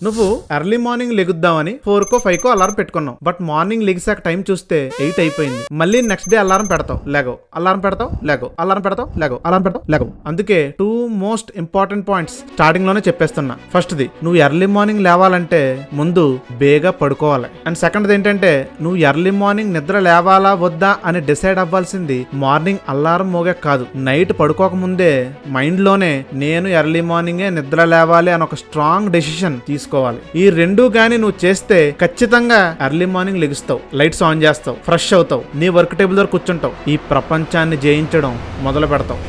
నువ్వు early morning లెగుద్దామని 4కో 5కో alarm పెట్టుకున్నావు. But morning లెగిసాక time చూస్తే 8 అయిపోయింది. మళ్ళీ నెక్స్ట్ డే అలారం పెడతావు, లేగో. అలారం పెడతావు, లేగో. అలారం పెడతావు, లేగో. అలారం పెడతావు, లేగో. అందుకే 2 మోస్ట్ ఇంపార్టెంట్ పాయింట్స్ స్టార్టింగ్ లోనే చెప్పేస్తున్నా. ఫస్ట్ది, నువ్వు ఎర్లీ మార్నింగ్ లేవాలంటే ముందు బేగా పడుకోవాలి. అండ్ సెకండ్ది ఏంటంటే, నువ్వు ఎర్లీ మార్నింగ్ నిద్ర లేవాలా వద్దా అని డిసైడ్ అవ్వాల్సింది మార్నింగ్ అలారం మోగే కాదు. నైట్ పడుకోక ముందే మైండ్ లోనే నేను ఎర్లీ మార్నింగే నిద్ర లేవాలి అని ఒక స్ట్రాంగ్ డెసిషన్ తీసుకోవాలి. ఈ రెండు గాని నువ్వు చేస్తే ఖచ్చితంగా ఎర్లీ మార్నింగ్ లెగుస్తావు, లైట్స్ ఆన్ చేస్తావు, ఫ్రెష్ అవుతావు, నీ వర్క్ టేబుల్ దగ్గర కూర్చుంటావు, ఈ ప్రపంచాన్ని జయించడం మొదలు పెడతావు.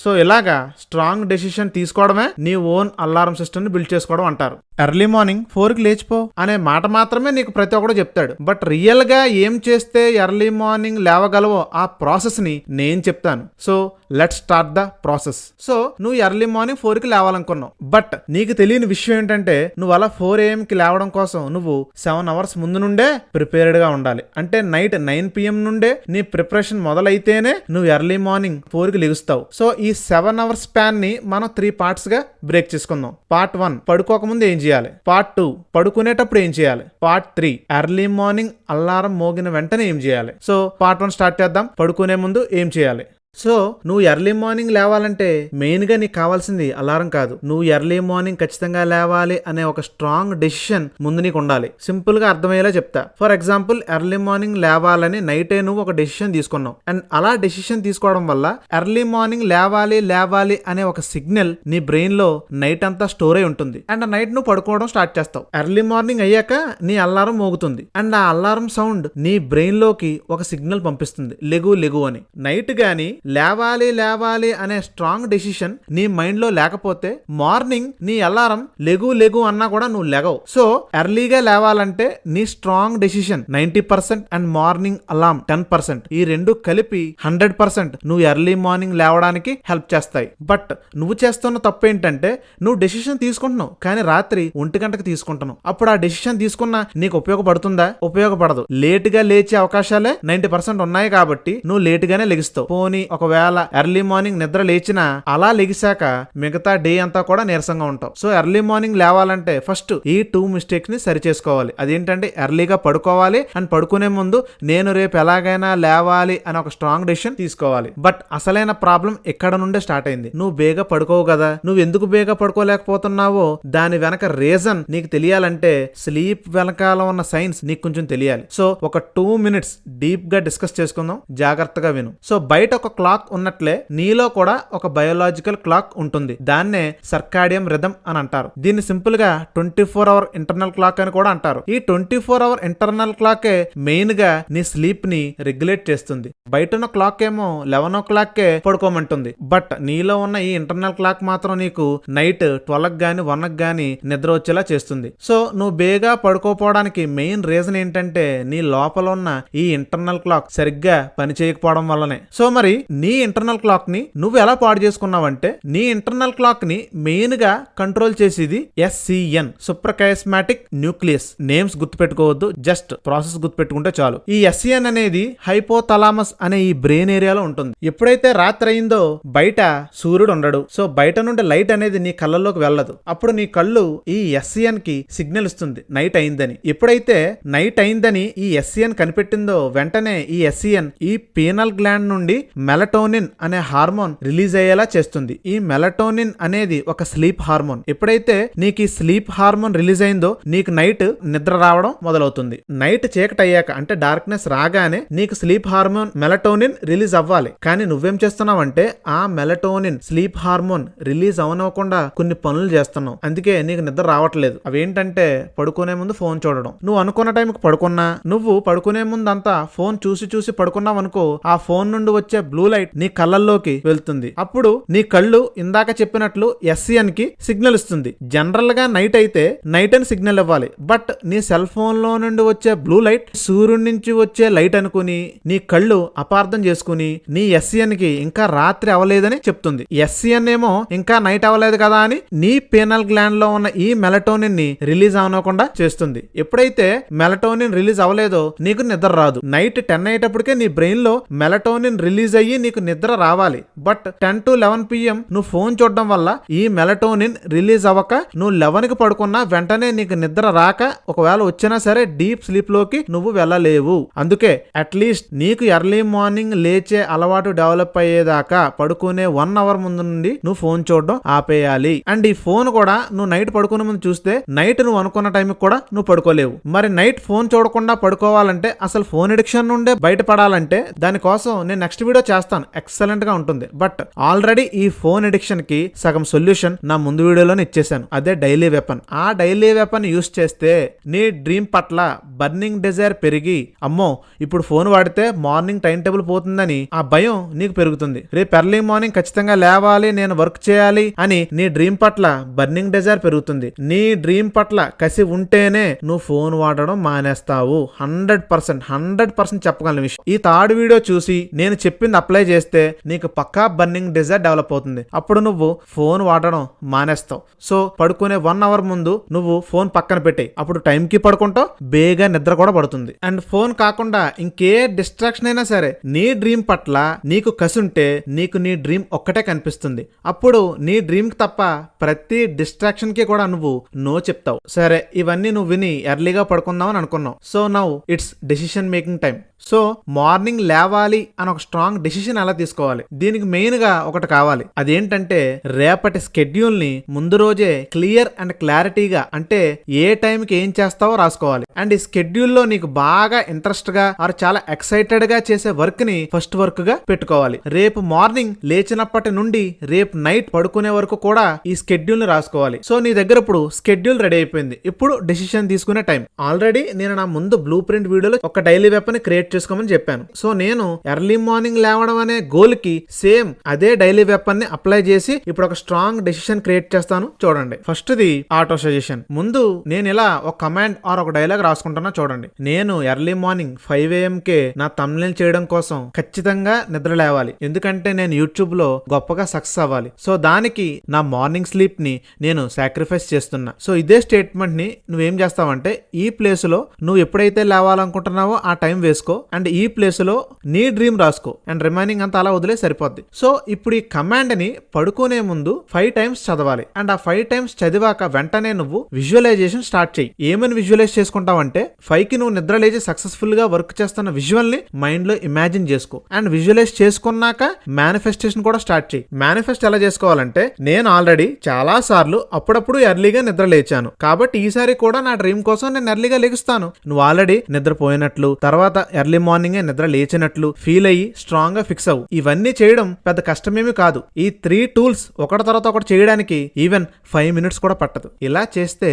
సో ఇలాగా స్ట్రాంగ్ డెసిషన్ తీసుకోవడమే నీ ఓన్ అలారం సిస్టమ్ ని బిల్డ్ చేసుకోవడం అంటారు. ఎర్లీ మార్నింగ్ 4కి లేచిపో అనే మాట మాత్రమే నీకు ప్రతి ఒక్కడు చెప్తాడు. బట్ రియల్ గా ఏం చేస్తే ఎర్లీ మార్నింగ్ లేవగలవో ఆ ప్రాసెస్ ని నేను చెప్తాను. So let's start the process. So నువ్వు ఎర్లీ మార్నింగ్ 4కి లేవాలనుకున్నావు. బట్ నీకు తెలియని విషయం ఏంటంటే, నువ్వు అలా 4 AM కి లేవడం కోసం నువ్వు 7 hours ముందు నుండే ప్రిపేర్డ్ గా ఉండాలి. అంటే నైట్ 9 PM నుండే నీ ప్రిపరేషన్ మొదలైతేనే నువ్వు ఎర్లీ మార్నింగ్ 4కి లెగుస్తావు. సో ఈ 7 hours స్పాన్ ని మనం 3 parts గా బ్రేక్ చేసుకుందాం. పార్ట్ 1, పడుకోకముందు ఏం చేయాలి. పార్ట్ 2, పడుకునేటప్పుడు ఏం చేయాలి. పార్ట్ 3, ఎర్లీ మార్నింగ్ అలారం మోగిన వెంటనే ఏం చేయాలి. సో పార్ట్ 1 స్టార్ట్ చేద్దాం. పడుకునే ముందు ఏం చేయాలి. సో నువ్వు ఎర్లీ మార్నింగ్ లేవాలంటే మెయిన్ గా నీకు కావాల్సింది అలారం కాదు. నువ్వు ఎర్లీ మార్నింగ్ ఖచ్చితంగా లేవాలి అనే ఒక స్ట్రాంగ్ డెసిషన్ ముందు నీకు ఉండాలి. సింపుల్ గా అర్థమయ్యేలా చెప్తా. ఫర్ ఎగ్జాంపుల్, ఎర్లీ మార్నింగ్ లేవాలని నైటే నువ్వు ఒక డెసిషన్ తీసుకున్నావు. అండ్ అలా డెసిషన్ తీసుకోవడం వల్ల ఎర్లీ మార్నింగ్ లేవాలి అనే ఒక సిగ్నల్ నీ బ్రెయిన్ లో నైట్ అంతా స్టోర్ అయి ఉంటుంది. అండ్ నైట్ నువ్వు పడుకోవడం స్టార్ట్ చేస్తావు. ఎర్లీ మార్నింగ్ అయ్యాక నీ అలారం మోగుతుంది. అండ్ ఆ అలారం సౌండ్ నీ బ్రెయిన్ లోకి ఒక సిగ్నల్ పంపిస్తుంది, లెగు అని. నైట్ గాని లేవాలి అనే స్ట్రాంగ్ డెసిషన్ నీ మైండ్ లో లేకపోతే మార్నింగ్ నీ అలారం లెగు అన్నా కూడా నువ్వు లెగవు. సో ఎర్లీగా లేవాలంటే నీ strong decision 90% and morning alarm 10%, ఈ రెండు కలిపి 100% నువ్వు ఎర్లీ మార్నింగ్ లేవడానికి హెల్ప్ చేస్తాయి. బట్ నువ్వు చేస్తున్న తప్పు ఏంటంటే, నువ్వు డెసిషన్ తీసుకుంటున్నావు కానీ రాత్రి 1 గంటకు తీసుకుంటున్నావు. అప్పుడు ఆ డెసిషన్ తీసుకున్నా నీకు ఉపయోగపడుతుందా? ఉపయోగపడదు. లేట్ గా లేచే అవకాశాలే 90% ఉన్నాయి కాబట్టి నువ్వు లేట్ గానే లెగిస్తావు. పోనీ ఒకవేళ ఎర్లీ మార్నింగ్ నిద్ర లేచినా అలా లెగిసాక మిగతా డే అంతా కూడా నీరసంగా ఉంటావు. సో ఎర్లీ మార్నింగ్ లేవాలంటే ఫస్ట్ ఈ 2 mistakes ని సరి చేసుకోవాలి. అదేంటంటే, ఎర్లీగా పడుకోవాలి అండ్ పడుకునే ముందు నేను రేపు ఎలాగైనా లేవాలి అని ఒక స్ట్రాంగ్ డెసిషన్ తీసుకోవాలి. బట్ అసలైన ప్రాబ్లం ఎక్కడ నుండే స్టార్ట్ అయింది. నువ్వు బేగా పడుకోవు కదా. నువ్వు ఎందుకు బేగా పడుకోలేకపోతున్నావో దాని వెనక రీజన్ నీకు తెలియాలంటే స్లీప్ వెనకాల ఉన్న సైన్స్ నీకు కొంచెం తెలియాలి. సో ఒక 2 minutes డీప్ గా డిస్కస్ చేసుకుందాం. జాగ్రత్తగా విను. సో బయట ఒక క్లాక్ ఉన్నట్లే నీలో కూడా ఒక బయోలాజికల్ క్లాక్ ఉంటుంది. దాన్నే సర్కాడియం రిథమ్ అని అంటారు. దీన్ని సింపుల్ గా 24-hour ఇంటర్నల్ క్లాక్ అని కూడా అంటారు. ఈ 24-hour ఇంటర్నల్ క్లాకే మెయిన్ గా నీ స్లీప్ ని రెగ్యులేట్ చేస్తుంది. బయట ఉన్న క్లాక్ ఏమో 11 o'clock పడుకోమంటుంది. బట్ నీలో ఉన్న ఈ ఇంటర్నల్ క్లాక్ మాత్రం నీకు నైట్ 12 గాని 1 గాని నిద్ర వచ్చేలా చేస్తుంది. సో నువ్వు బేగా పడుకోపోవడానికి మెయిన్ రీజన్ ఏంటంటే, నీ లోపల ఉన్న ఈ ఇంటర్నల్ క్లాక్ సరిగ్గా పనిచేయకపోవడం వల్లనే. సో మరి నీ ఇంటర్నల్ క్లాక్ ని నువ్వు ఎలా పాడు చేసుకున్నావంటే, నీ ఇంటర్నల్ క్లాక్ ని మెయిన్ గా కంట్రోల్ చేసేది SCN, సూప్రాకైస్మాటిక్ న్యూక్లియస్. నేమ్స్ గుర్తుపెట్టుకోవద్దు, జస్ట్ ప్రాసెస్ గుర్తుపెట్టుకుంటే చాలు. ఈ SCN అనేది హైపోథలామస్ అనే ఈ బ్రెయిన్ ఏరియాలో ఉంటుంది. ఎప్పుడైతే రాత్రి అయిందో బయట సూర్యుడు ఉండడు. సో బయట నుండి లైట్ అనేది నీ కళ్ళల్లోకి వెళ్ళదు. అప్పుడు నీ కళ్ళు ఈ SCN కి సిగ్నల్ ఇస్తుంది నైట్ అయిందని. ఎప్పుడైతే నైట్ అయిందని ఈ SCN కనిపెట్టిందో వెంటనే ఈ SCN ఈ పీనల్ గ్లాండ్ నుండి మెలటోనిన్ అనే హార్మోన్ రిలీజ్ అయ్యేలా చేస్తుంది. ఈ మెలటోనిన్ అనేది ఒక స్లీప్ హార్మోన్. ఎప్పుడైతే నీకు ఈ స్లీప్ హార్మోన్ రిలీజ్ అయిందో నీకు నైట్ నిద్ర రావడం మొదలవుతుంది. నైట్ చీకటి అయ్యాక అంటే డార్క్నెస్ రాగానే నీకు స్లీప్ హార్మోన్ మెలటోనిన్ రిలీజ్ అవ్వాలి. కానీ నువ్వేం చేస్తున్నావంటే, ఆ మెలటోనిన్ స్లీప్ హార్మోన్ రిలీజ్ అవనవ్వకుండా కొన్ని పనులు చేస్తున్నావు. అందుకే నీకు నిద్ర రావట్లేదు. అవేంటంటే, పడుకునే ముందు ఫోన్ చూడడం. నువ్వు అనుకున్న టైంకి పడుకున్నా, నువ్వు పడుకునే ముందు అంతా ఫోన్ చూసి పడుకున్నావు అనుకో, ఆ ఫోన్ నుండి వచ్చే బ్లూ లైట్ నీ కళ్ళల్లోకి వెళ్తుంది. అప్పుడు నీ కళ్ళు ఇందాక చెప్పినట్లు SCN కి సిగ్నల్ ఇస్తుంది. జనరల్ గా నైట్ అయితే నైట్ అని సిగ్నల్ ఇవ్వాలి. బట్ నీ సెల్ ఫోన్ లో నుండి వచ్చే బ్లూ లైట్ సూర్యుడి నుంచి వచ్చే లైట్ అనుకుని నీ కళ్ళు అపార్థం చేసుకుని నీ SCN కి ఇంకా రాత్రి అవలేదని చెప్తుంది. SCN ఏమో ఇంకా నైట్ అవ్వలేదు కదా అని నీ పీనల్ గ్లాండ్ లో ఉన్న ఈ మెలటోనిన్ ని రిలీజ్ అవనకుండా చేస్తుంది. ఎప్పుడైతే మెలటోనిన్ రిలీజ్ అవ్వలేదో నీకు నిద్ర రాదు. నైట్ 10 అయ్యేటప్పటికే నీ బ్రెయిన్ లో మెలటోనిన్ రిలీజ్ అయ్యి అయ్యి నీకు నిద్ర రావాలి. బట్ 10 to 11 PM నువ్వు ఫోన్ చూడడం వల్ల ఈ మెలటోనిన్ రిలీజ్ అవ్వక నువ్వు 11 కి పడుకున్నా వెంటనే నీకు నిద్ర రాక ఒకవేళ వచ్చినా సరే డీప్ స్లీప్ లోకి నువ్వు వెళ్ళలేవు. అందుకే అట్లీస్ట్ నీకు ఎర్లీ మార్నింగ్ లేచే అలవాటు డెవలప్ అయ్యేదాకా పడుకునే 1 hour ముందు నుండి నువ్వు ఫోన్ చూడడం ఆపేయాలి. అండ్ ఈ ఫోన్ కూడా నువ్వు నైట్ పడుకునే ముందు చూస్తే నైట్ నువ్వు అనుకున్న టైంకి కూడా నువ్వు పడుకోలేవు. మరి నైట్ ఫోన్ చూడకుండా పడుకోవాలంటే, అసలు ఫోన్ ఎడిక్షన్ నుండే బయటపడాలంటే దానికోసం నేను నెక్స్ట్ వీడియో చేస్తాను, ఎక్సలెంట్ గా ఉంటుంది. బట్ ఆల్రెడీ ఈ ఫోన్ ఎడిక్షన్ కి సగం సొల్యూషన్ నా ముందు వీడియోలోనే ఇచ్చేసాను, అదే డైలీ వెపన్. ఆ డైలీ వెపన్ యూస్ చేస్తే నీ డ్రీమ్ పట్ల బర్నింగ్ డిజైర్ పెరిగి, అమ్మో ఇప్పుడు ఫోన్ వాడితే మార్నింగ్ టైం టేబుల్ పోతుందని ఆ భయం నీకు పెరుగుతుంది. రేపు ఎర్లీ మార్నింగ్ ఖచ్చితంగా లేవాలి, నేను వర్క్ చేయాలి అని నీ డ్రీమ్ పట్ల బర్నింగ్ డిజైర్ పెరుగుతుంది. నీ డ్రీమ్ పట్ల కసి ఉంటేనే నువ్వు ఫోన్ వాడడం మానేస్తావు. 100% చెప్పగలను విషయం. ఈ థర్డ్ వీడియో చూసి నేను చెప్పింది అప్లై చేస్తే నీకు పక్కా బర్నింగ్ డిజైర్ డెవలప్ అవుతుంది. అప్పుడు నువ్వు ఫోన్ వాడడం మానేస్తావు. సో పడుకునే 1 hour ముందు నువ్వు ఫోన్ పక్కన పెట్టేయి. అప్పుడు టైంకి పడుకుంటావు, బేగా నిద్ర కూడా పడుతుంది. అండ్ ఫోన్ కాకుండా ఇంకే డిస్ట్రాక్షన్ అయినా సరే నీ డ్రీమ్ పట్ల నీకు కసి ఉంటే నీకు నీ డ్రీమ్ ఒక్కటే కనిపిస్తుంది. అప్పుడు నీ డ్రీమ్ కి తప్ప ప్రతి డిస్ట్రాక్షన్ కి కూడా నువ్వు నో చెప్తావు. సరే, ఇవన్నీ నువ్వు విని ఎర్లీగా పడుకుందామని అనుకున్నావు. So now it's decision making time. So morning లేవాలి అని ఒక స్ట్రాంగ్ డెసిషన్ ఎలా తీసుకోవాలి? దీనికి మెయిన్ గా ఒకటి కావాలి. అదేంటంటే రేపటి స్కెడ్యూల్ ని ముందు రోజే క్లియర్ అండ్ క్లారిటీగా, అంటే ఏ టైంకి ఏం చేస్తావో రాసుకోవాలి. అండ్ ఈ స్కెడ్యూల్లో నీకు బాగా ఇంట్రెస్ట్ గా ఆర్ చాలా ఎక్సైటెడ్ గా చేసే వర్క్ ని ఫస్ట్ వర్క్ గా పెట్టుకోవాలి. రేపు మార్నింగ్ లేచినప్పటి నుండి రేపు నైట్ పడుకునే వరకు కూడా ఈ స్కెడ్యూల్ ని రాసుకోవాలి. సో నీ దగ్గర ఇప్పుడు స్కెడ్యూల్ రెడీ అయిపోయింది. ఇప్పుడు డెసిషన్ తీసుకునే టైం. ఆల్రెడీ నేను నా ముందు బ్లూ ప్రింట్ వీడియోలో ఒక డైలీ వెపన్ క్రియేట్ చేసుకోమని చెప్పాను. సో నేను ఎర్లీ మార్నింగ్ లేవడం అనే గోల్ కి సేమ్ అదే డైలీ వెపన్ ని అప్లై చేసి ఇప్పుడు ఒక స్ట్రాంగ్ డెసిషన్ క్రియేట్ చేస్తాను. చూడండి, ఫస్ట్ ది ఆటో సజెషన్. ముందు నేను ఇలా ఒక కమాండ్ ఆర్ ఒక డైలాగ్ రాసుకుంటున్నా. చూడండి, నేను ఎర్లీ మార్నింగ్ 5 AM కే నా థంబ్నెయిల్ చేయడం కోసం ఖచ్చితంగా నిద్ర లేవాలి, ఎందుకంటే నేను యూట్యూబ్ లో గొప్పగా సక్సెస్ అవ్వాలి. సో దానికి నా మార్నింగ్ స్లీప్ ని నేను సాక్రిఫైస్ చేస్తున్నా. సో ఇదే స్టేట్మెంట్ ని నువ్వేం చేస్తావంటే ఈ ప్లేస్ లో నువ్వు ఎప్పుడైతే లేవాలనుకుంటున్నావో ఆ టైం వేసుకో, అండ్ ఈ ప్లేస్ లో నీ డ్రీమ్ రాసుకో, అండ్ రిమైనింగ్ అంతా అలా వదిలే సరిపోద్ది. సో ఇప్పుడు ఈ కమాండ్ ని పడుకునే ముందు 5 times చదవాలి. అండ్ ఆ 5 times చదివాక వెంటనే నువ్వు విజువలైజేషన్ స్టార్ట్ చేయి. ఏమని విజువలైజ్ చేసుకుంటావంటే 5 కి నువ్వు నిద్ర లేచి సక్సెస్ఫుల్ గా వర్క్ చేస్తున్న విజువల్ ని మైండ్ లో ఇమాజిన్ చేసుకో. అండ్ విజువలైజ్ చేసుకున్నాక మేనిఫెస్టేషన్ కూడా స్టార్ట్ చేయి. మేనిఫెస్ట్ ఎలా చేసుకోవాలంటే, నేను ఆల్రెడీ చాలా సార్లు అప్పుడప్పుడు ఎర్లీగా నిద్ర లేచాను, కాబట్టి ఈసారి కూడా నా డ్రీమ్ కోసం నేను ఎర్లీగా లెగుస్తాను. నువ్వు ఆల్రెడీ నిద్రపోయినట్లు, తర్వాత ఎర్లీ మార్నింగ్ నిద్ర లేచినట్లు ఫీల్ అయ్యి స్ట్రాంగ్ గా ఫిక్స్ అవ్వు. ఇవన్నీ చేయడం పెద్ద కష్టమేమి కాదు. ఈ 3 tools ఒకటి తర్వాత ఒకటి చేయడానికి ఈవెన్ 5 minutes కూడా పట్టదు. ఇలా చేస్తే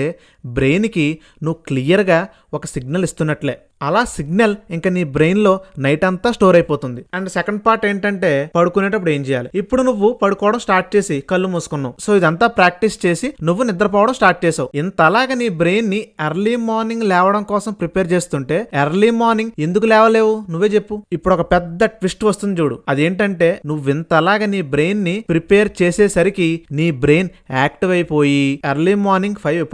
బ్రెయిన్ కి నువ్వు క్లియర్ గా ఒక సిగ్నల్ ఇస్తున్నట్లే. అలా సిగ్నల్ ఇంకా నీ బ్రెయిన్ లో నైట్ అంతా స్టోర్ అయిపోతుంది. అండ్ సెకండ్ పార్ట్ ఏంటంటే పడుకునేటప్పుడు ఏం చేయాలి? ఇప్పుడు నువ్వు పడుకోవడం స్టార్ట్ చేసి కళ్ళు మూసుకున్నావు. సో ఇదంతా ప్రాక్టీస్ చేసి నువ్వు నిద్రపోవడం స్టార్ట్ చేసావు. ఇంతలాగా నీ బ్రెయిన్ ని ఎర్లీ మార్నింగ్ లేవడం కోసం ప్రిపేర్ చేస్తుంటే ఎర్లీ మార్నింగ్ ఎందుకు లేవలేవు? నువ్వే చెప్పు. ఇప్పుడు ఒక పెద్ద ట్విస్ట్ వస్తుంది చూడు. అదేంటంటే నువ్వు ఇంతలాగా నీ బ్రెయిన్ ని ప్రిపేర్ చేసేసరికి నీ బ్రెయిన్ యాక్టివ్ అయిపోయి ఎర్లీ మార్నింగ్ 5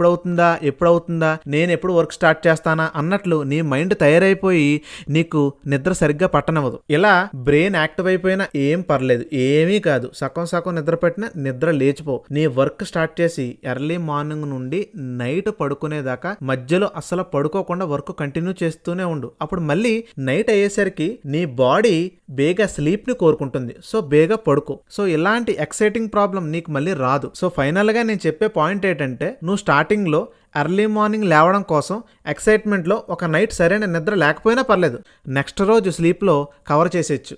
ఎప్పుడవుతుందా, నేను ఎప్పుడు వర్క్ స్టార్ట్ చేస్తానా అన్నట్లు నీ మైండ్ తయారైపోయి నీకు నిద్ర సరిగ్గా పట్టనవ్వదు. ఇలా బ్రెయిన్ యాక్టివ్ అయిపోయినా ఏం పర్లేదు, ఏమీ కాదు. సగం నిద్ర పెట్టినా నిద్ర లేచిపో. నీ వర్క్ స్టార్ట్ చేసి ఎర్లీ మార్నింగ్ నుండి నైట్ పడుకునేదాకా మధ్యలో అసలు పడుకోకుండా వర్క్ కంటిన్యూ చేస్తూనే ఉండు. అప్పుడు మళ్ళీ నైట్ అయ్యేసరికి నీ బాడీ బేగా స్లీప్ ని కోరుకుంటుంది. సో బేగా పడుకో. సో ఇలాంటి ఎక్సైటింగ్ ప్రాబ్లం నీకు మళ్ళీ రాదు. సో ఫైనల్ గా నేను చెప్పే పాయింట్ ఏంటంటే, నువ్వు స్టార్టింగ్ లో ఎర్లీ మార్నింగ్ లేవడం కోసం ఎక్సైట్మెంట్లో ఒక నైట్ సరైన నిద్ర లేకపోయినా పర్లేదు, నెక్స్ట్ రోజు స్లీప్లో కవర్ చేసేయచ్చు.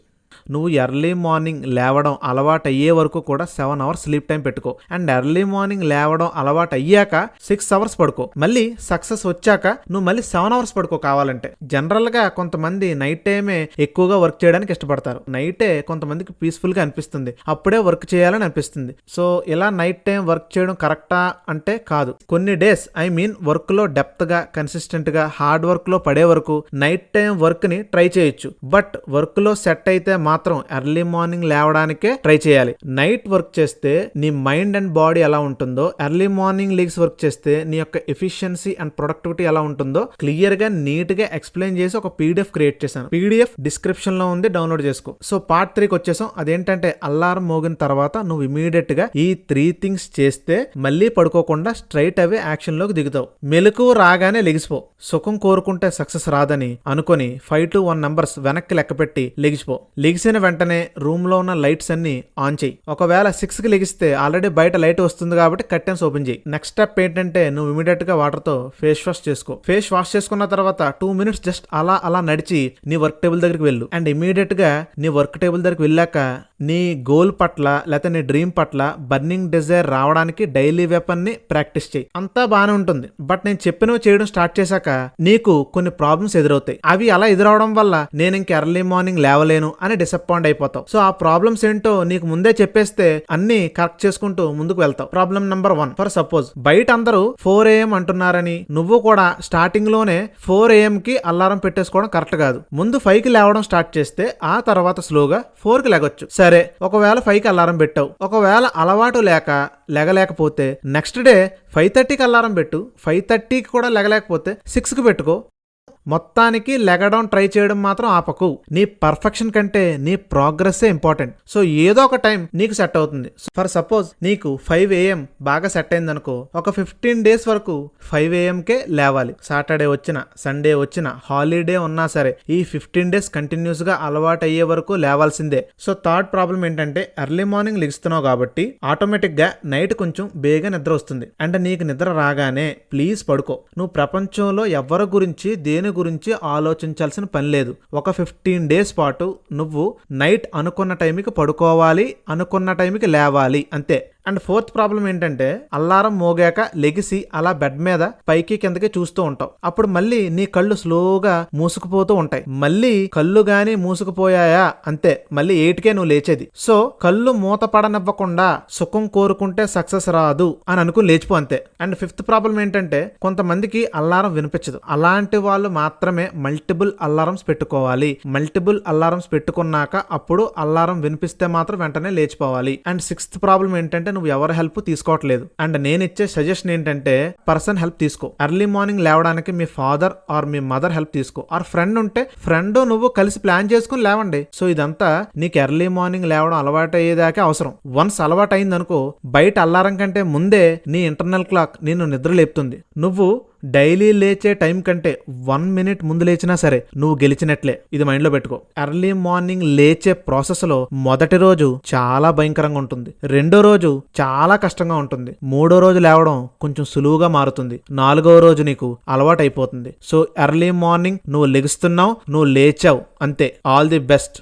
నువ్వు ఎర్లీ మార్నింగ్ లేవడం అలవాటు అయ్యే వరకు కూడా 7 hours స్లీప్ టైం పెట్టుకో. అండ్ ఎర్లీ మార్నింగ్ లేవడం అలవాటు అయ్యాక 6 hours పడుకో. మళ్ళీ సక్సెస్ వచ్చాక నువ్వు మళ్ళీ 7 hours పడుకో కావాలంటే. జనరల్ గా కొంతమంది నైట్ టైమే ఎక్కువగా వర్క్ చేయడానికి ఇష్టపడతారు. నైటే కొంతమందికి పీస్ఫుల్ గా అనిపిస్తుంది, అప్పుడే వర్క్ చేయాలని అనిపిస్తుంది. సో ఇలా నైట్ టైం వర్క్ చేయడం కరెక్టా అంటే కాదు. కొన్ని డేస్ వర్క్ లో డెప్త్ గా కన్సిస్టెంట్ గా హార్డ్ వర్క్ లో పడే వరకు నైట్ టైం వర్క్ ని ట్రై చేయొచ్చు. బట్ వర్క్ లో సెట్ అయితే మాత్రం ఎర్లీ మార్నింగ్ లేవడానికే ట్రై చేయాలి. నైట్ వర్క్ చేస్తే నీ మైండ్ అండ్ బాడీ ఎలా ఉంటుందో, ఎర్లీ మార్నింగ్ లీగ్స్ వర్క్ చేస్తే నీ యొక్క ఎఫిషియన్సీ అండ్ ప్రొడక్టివిటీ ఎలా ఉంటుందో క్లియర్ గా నీట్ గా ఎక్స్ప్లెయిన్ చేసి ఒక పీడిఎఫ్ క్రియేట్ చేశాను. పీడిఎఫ్ డిస్క్రిప్షన్ లో ఉంది, డౌన్లోడ్ చేసుకో. సో పార్ట్ 3కి వచ్చేసాం. అదేంటంటే అలారం మోగిన తర్వాత నువ్వు ఇమీడియట్ గా ఈ 3 థింగ్స్ చేస్తే మళ్ళీ పడుకోకుండా స్ట్రైట్ అవే యాక్షన్ లోకి దిగుతావు. మెలకువ రాగానే లెగిసిపో. సుఖం కోరుకుంటే సక్సెస్ రాదని అనుకొని 5 to 1 నంబర్స్ వెనక్కి లెక్క పెట్టి లెగిసిపో. లెగిసిన వెంటనే రూమ్ లో ఉన్న లైట్స్ అన్ని ఆన్ చేయి. ఒకవేళ 6కి లెగిస్తే ఆల్రెడీ బయట లైట్ వస్తుంది కాబట్టి కర్టెన్స్ ఓపెన్ చేయి. నెక్స్ట్ స్టెప్ ఏంటంటే నువ్వు ఇమీడియట్ గా వాటర్ తో ఫేస్ వాష్ చేసుకో. ఫేస్ వాష్ చేసుకున్న తర్వాత 2 minutes జస్ట్ అలా నడిచి నీ వర్క్ టేబుల్ దగ్గరికి వెళ్ళు. అండ్ ఇమీడియట్ గా నీ వర్క్ టేబుల్ దగ్గరికి వెళ్ళాక నీ గోల్ పట్ల లేకపోతే నీ డ్రీమ్ పట్ల బర్నింగ్ డిజైర్ రావడానికి డైలీ వెపన్ ని ప్రాక్టీస్ చేయి. అంతా బానే ఉంటుంది. బట్ నేను చెప్పినవి చేయడం స్టార్ట్ చేశాక నీకు కొన్ని ప్రాబ్లమ్స్ ఎదురవుతాయి. అవి అలా ఎదురవడం వల్ల నేను ఇంక ఎర్లీ మార్నింగ్ లేవలేను అని డిసప్పాయింట్ అయిపోతావు. సో ఆ ప్రాబ్లమ్స్ ఏంటో నీకు ముందే చెప్పేస్తే అన్ని కరెక్ట్ చేసుకుంటూ ముందుకు వెళ్తావు. ప్రాబ్లం నెంబర్ 1, ఫర్ సపోజ్ బయట అందరూ 4 AM అంటున్నారని నువ్వు కూడా స్టార్టింగ్ లోనే 4 AM కి అలారం పెట్టేసుకోవడం కరెక్ట్ కాదు. ముందు 5కి లేవడం స్టార్ట్ చేస్తే ఆ తర్వాత స్లోగా 4కి లెగొచ్చు. సరే, ఒకవేళ 5కి అలారం పెట్టావు. ఒకవేళ అలవాటు లేక లెగలేకపోతే నెక్స్ట్ డే 5:30కి అలారం పెట్టు. 5:30కి కూడా లెగలేకపోతే 6కి పెట్టుకో. మొత్తానికి లెగడం ట్రై చేయడం మాత్రం ఆపకు. నీ పర్ఫెక్షన్ కంటే నీ ప్రోగ్రెస్సే ఇంపార్టెంట్. సో ఏదో ఒక టైం నీకు సెట్ అవుతుంది. ఫర్ సపోజ్ నీకు 5 AM బాగా సెట్ అయింది అనుకో, ఒక 15 days వరకు 5 AMకే లేవాలి. సాటర్డే వచ్చిన, సండే వచ్చిన, హాలిడే ఉన్నా సరే ఈ 15 days కంటిన్యూస్ గా అలవాటు అయ్యే వరకు లేవాల్సిందే. సో థర్డ్ ప్రాబ్లం ఏంటంటే ఎర్లీ మార్నింగ్ లెగుస్తున్నావు కాబట్టి ఆటోమేటిక్ గా నైట్ కొంచెం బేగా నిద్ర వస్తుంది. అంటే నీకు నిద్ర రాగానే ప్లీజ్ పడుకో. నువ్వు ప్రపంచంలో ఎవరి గురించి దేని గురించి ఆలోచించాల్సిన పని లేదు. ఒక 15 days పాటు నువ్వు నైట్ అనుకున్న టైంకి పడుకోవాలి, అనుకున్న టైంకి లేవాలి, అంతే. అండ్ ఫోర్త్ ప్రాబ్లం ఏంటంటే అల్లారం మోగాక లెగిసి అలా బెడ్ మీద పైకి కిందకి చూస్తూ ఉంటావు. అప్పుడు మళ్ళీ నీ కళ్ళు స్లోగా మూసుకుపోతూ ఉంటాయి. మళ్ళీ కళ్ళు గాని మూసుకుపోయాయా అంతే, మళ్ళీ 8కే నువ్వు లేచేది. సో కళ్ళు మూత పడనివ్వకుండా సుఖం కోరుకుంటే సక్సెస్ రాదు అని అనుకుని లేచిపో, అంతే. అండ్ ఫిఫ్త్ ప్రాబ్లం ఏంటంటే కొంతమందికి అల్లారం వినిపించదు. అలాంటి వాళ్ళు మాత్రమే మల్టిపుల్ అల్లారమ్స్ పెట్టుకోవాలి. మల్టిపుల్ అల్లారమ్స్ పెట్టుకున్నాక అప్పుడు అల్లారం వినిపిస్తే మాత్రం వెంటనే లేచిపోవాలి. అండ్ సిక్స్త్ ప్రాబ్లం ఏంటంటే నువ్వు ఎవరి హెల్ప్ తీసుకోవట్లేదు. అండ్ నేను ఇచ్చే సజెషన్ ఏంటంటే పర్సన్ హెల్ప్ తీసుకో. ఎర్లీ మార్నింగ్ లేవడానికి మీ ఫాదర్ ఆర్ మీ మదర్ హెల్ప్ తీసుకో. ఆర్ ఫ్రెండ్ ఉంటే ఫ్రెండ్ నువ్వు కలిసి ప్లాన్ చేసుకుని లేవండి. సో ఇదంతా నీకు ఎర్లీ మార్నింగ్ లేవడం అలవాటు అయ్యేదాకా అవసరం. వన్స్ అలవాటు అయిందనుకో, బయట అల్లారం కంటే ముందే నీ ఇంటర్నల్ క్లాక్ నిన్ను నిద్ర లేపుతుంది. నువ్వు డైలీ లేచే టైం కంటే 1 minute ముందు లేచినా సరే నువ్వు గెలిచినట్లే. ఇది మైండ్ లో పెట్టుకో. ఎర్లీ మార్నింగ్ లేచే ప్రాసెస్ లో మొదటి రోజు చాలా భయంకరంగా ఉంటుంది, రెండో రోజు చాలా కష్టంగా ఉంటుంది, మూడో రోజు లేవడం కొంచెం సులువుగా మారుతుంది, 4వ రోజు నీకు అలవాటు అయిపోతుంది. సో ఎర్లీ మార్నింగ్ నువ్వు లెగుస్తున్నావు, నువ్వు లేచావు, అంతే. All the best.